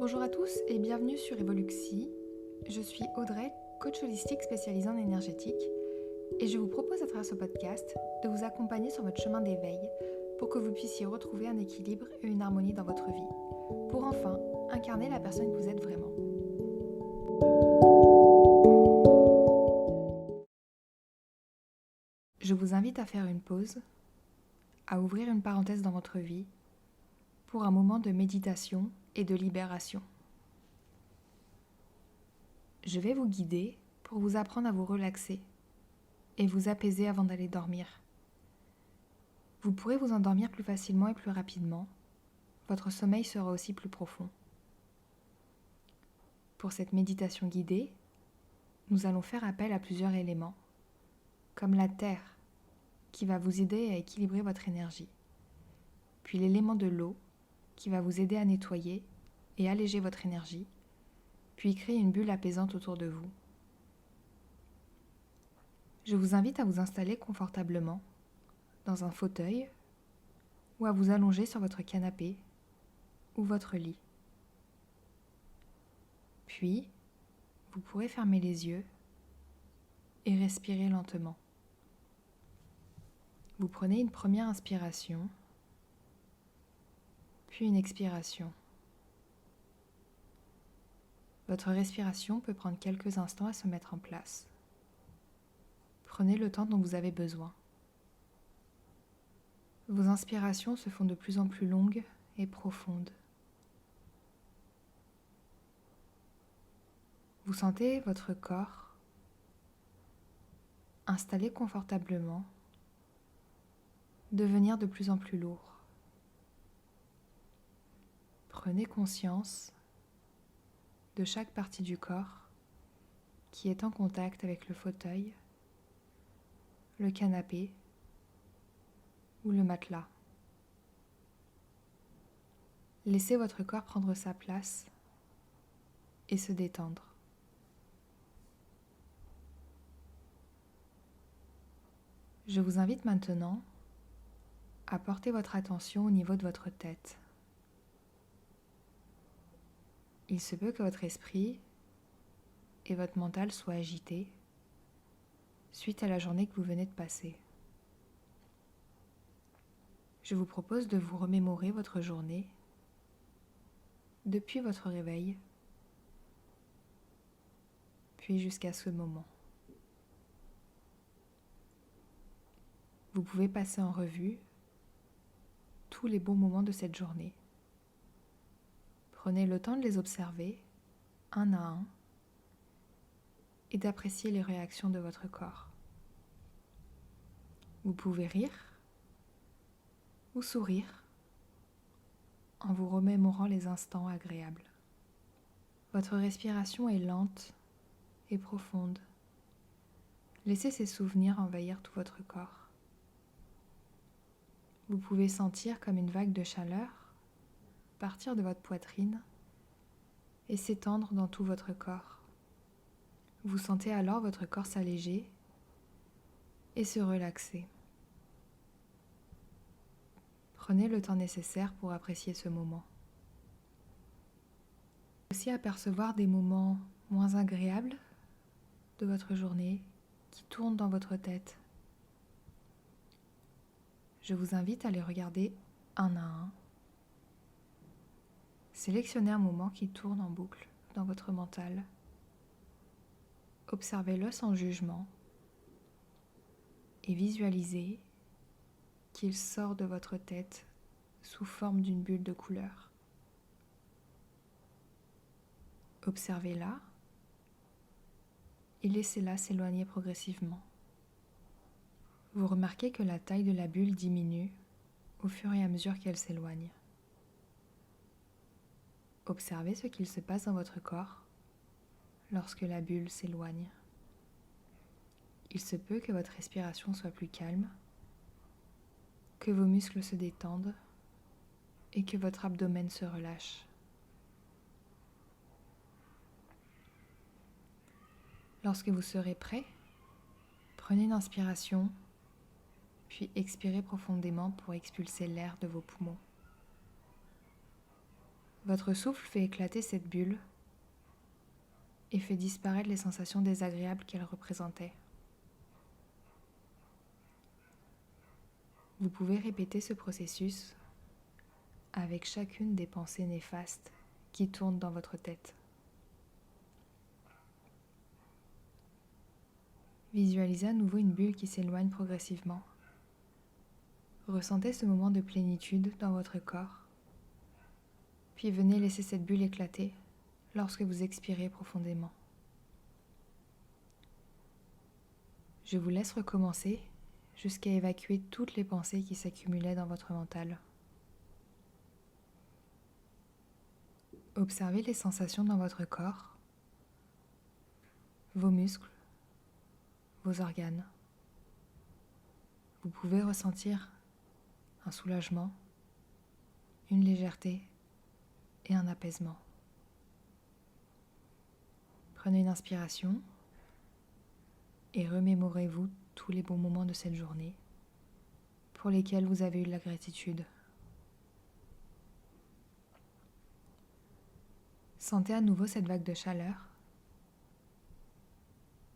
Bonjour à tous et bienvenue sur Evoluxi. Je suis Audrey, coach holistique spécialisée en énergétique et je vous propose à travers ce podcast de vous accompagner sur votre chemin d'éveil pour que vous puissiez retrouver un équilibre et une harmonie dans votre vie, pour enfin incarner la personne que vous êtes vraiment. Je vous invite à faire une pause, à ouvrir une parenthèse dans votre vie pour un moment de méditation et de libération. Je vais vous guider pour vous apprendre à vous relaxer et vous apaiser avant d'aller dormir. Vous pourrez vous endormir plus facilement et plus rapidement. Votre sommeil sera aussi plus profond. Pour cette méditation guidée, nous allons faire appel à plusieurs éléments, comme la terre, qui va vous aider à équilibrer votre énergie, puis l'élément de l'eau, qui va vous aider à nettoyer et alléger votre énergie, puis créer une bulle apaisante autour de vous. Je vous invite à vous installer confortablement dans un fauteuil ou à vous allonger sur votre canapé ou votre lit. Puis, vous pourrez fermer les yeux et respirer lentement. Vous prenez une première inspiration, puis une expiration. Votre respiration peut prendre quelques instants à se mettre en place. Prenez le temps dont vous avez besoin. Vos inspirations se font de plus en plus longues et profondes. Vous sentez votre corps installé confortablement, devenir de plus en plus lourd. Prenez conscience de chaque partie du corps qui est en contact avec le fauteuil, le canapé ou le matelas. Laissez votre corps prendre sa place et se détendre. Je vous invite maintenant à porter votre attention au niveau de votre tête. Il se peut que votre esprit et votre mental soient agités suite à la journée que vous venez de passer. Je vous propose de vous remémorer votre journée depuis votre réveil, puis jusqu'à ce moment. Vous pouvez passer en revue tous les bons moments de cette journée. Prenez le temps de les observer, un à un, et d'apprécier les réactions de votre corps. Vous pouvez rire ou sourire en vous remémorant les instants agréables. Votre respiration est lente et profonde. Laissez ces souvenirs envahir tout votre corps. Vous pouvez sentir comme une vague de chaleur partir de votre poitrine et s'étendre dans tout votre corps. Vous sentez alors votre corps s'alléger et se relaxer. Prenez le temps nécessaire pour apprécier ce moment. Aussi apercevoir des moments moins agréables de votre journée qui tournent dans votre tête. Je vous invite à les regarder un à un. Sélectionnez un moment qui tourne en boucle dans votre mental. Observez-le sans jugement et visualisez qu'il sort de votre tête sous forme d'une bulle de couleur. Observez-la et laissez-la s'éloigner progressivement. Vous remarquez que la taille de la bulle diminue au fur et à mesure qu'elle s'éloigne. Observez ce qu'il se passe dans votre corps lorsque la bulle s'éloigne. Il se peut que votre respiration soit plus calme, que vos muscles se détendent et que votre abdomen se relâche. Lorsque vous serez prêt, prenez une inspiration, puis expirez profondément pour expulser l'air de vos poumons. Votre souffle fait éclater cette bulle et fait disparaître les sensations désagréables qu'elle représentait. Vous pouvez répéter ce processus avec chacune des pensées néfastes qui tournent dans votre tête. Visualisez à nouveau une bulle qui s'éloigne progressivement. Ressentez ce moment de plénitude dans votre corps, puis venez laisser cette bulle éclater lorsque vous expirez profondément. Je vous laisse recommencer jusqu'à évacuer toutes les pensées qui s'accumulaient dans votre mental. Observez les sensations dans votre corps, vos muscles, vos organes. Vous pouvez ressentir un soulagement, une légèreté et un apaisement. Prenez une inspiration et remémorez-vous tous les bons moments de cette journée pour lesquels vous avez eu de la gratitude. Sentez à nouveau cette vague de chaleur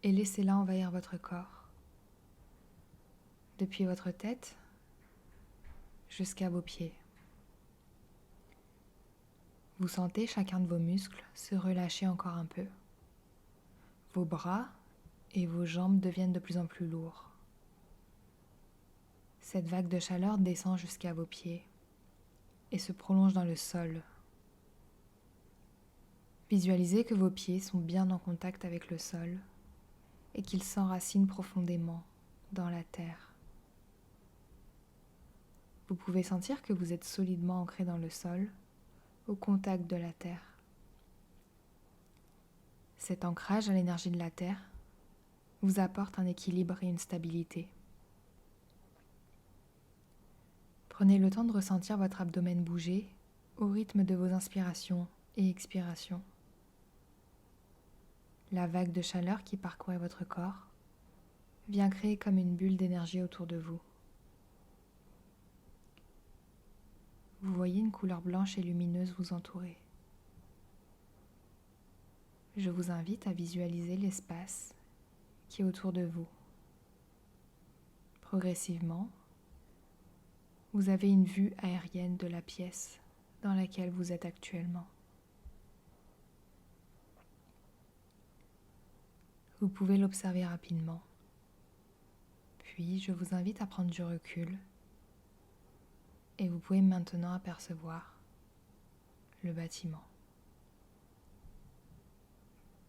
et laissez-la envahir votre corps, depuis votre tête jusqu'à vos pieds. Vous sentez chacun de vos muscles se relâcher encore un peu. Vos bras et vos jambes deviennent de plus en plus lourds. Cette vague de chaleur descend jusqu'à vos pieds et se prolonge dans le sol. Visualisez que vos pieds sont bien en contact avec le sol et qu'ils s'enracinent profondément dans la terre. Vous pouvez sentir que vous êtes solidement ancré dans le sol, au contact de la terre. Cet ancrage à l'énergie de la terre vous apporte un équilibre et une stabilité. Prenez le temps de ressentir votre abdomen bouger au rythme de vos inspirations et expirations. La vague de chaleur qui parcourait votre corps vient créer comme une bulle d'énergie autour de vous. Vous voyez une couleur blanche et lumineuse vous entourer. Je vous invite à visualiser l'espace qui est autour de vous. Progressivement, vous avez une vue aérienne de la pièce dans laquelle vous êtes actuellement. Vous pouvez l'observer rapidement. Puis, je vous invite à prendre du recul et vous pouvez maintenant apercevoir le bâtiment.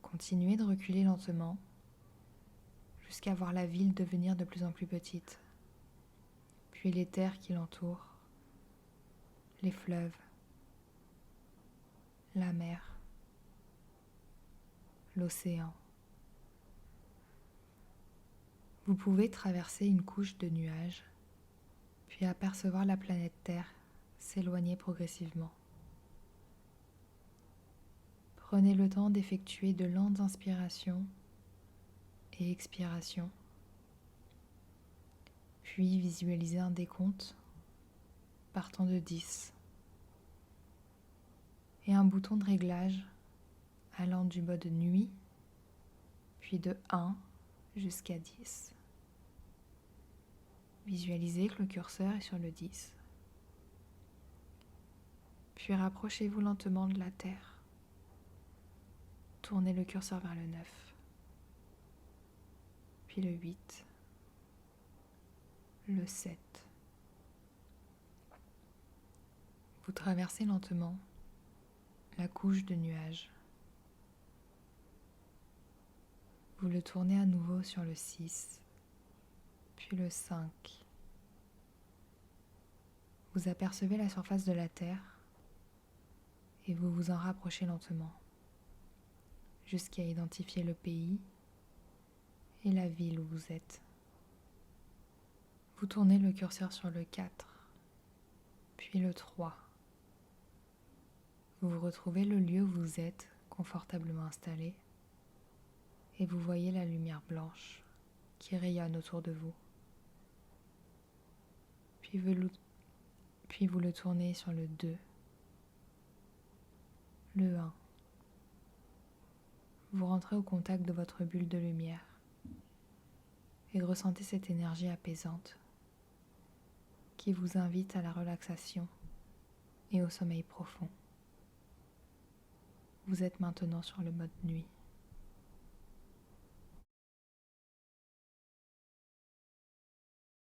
Continuez de reculer lentement jusqu'à voir la ville devenir de plus en plus petite, puis les terres qui l'entourent, les fleuves, la mer, l'océan. Vous pouvez traverser une couche de nuages, puis apercevoir la planète Terre s'éloigner progressivement. Prenez le temps d'effectuer de lentes inspirations et expirations, puis visualisez un décompte partant de 10 et un bouton de réglage allant du mode nuit, puis de 1 jusqu'à 10. Visualisez que le curseur est sur le 10. Puis rapprochez-vous lentement de la Terre. Tournez le curseur vers le 9. Puis le 8. Le 7. Vous traversez lentement la couche de nuages. Vous le tournez à nouveau sur le 6. Puis le 5. Vous apercevez la surface de la Terre et vous vous en rapprochez lentement jusqu'à identifier le pays et la ville où vous êtes. Vous tournez le curseur sur le 4, puis le 3. Vous retrouvez le lieu où vous êtes confortablement installé et vous voyez la lumière blanche qui rayonne autour de vous. Puis vous le tournez sur le 2, Le 1. Vous rentrez au contact de votre bulle de lumière et ressentez cette énergie apaisante qui vous invite à la relaxation et au sommeil profond. Vous êtes maintenant sur le mode nuit.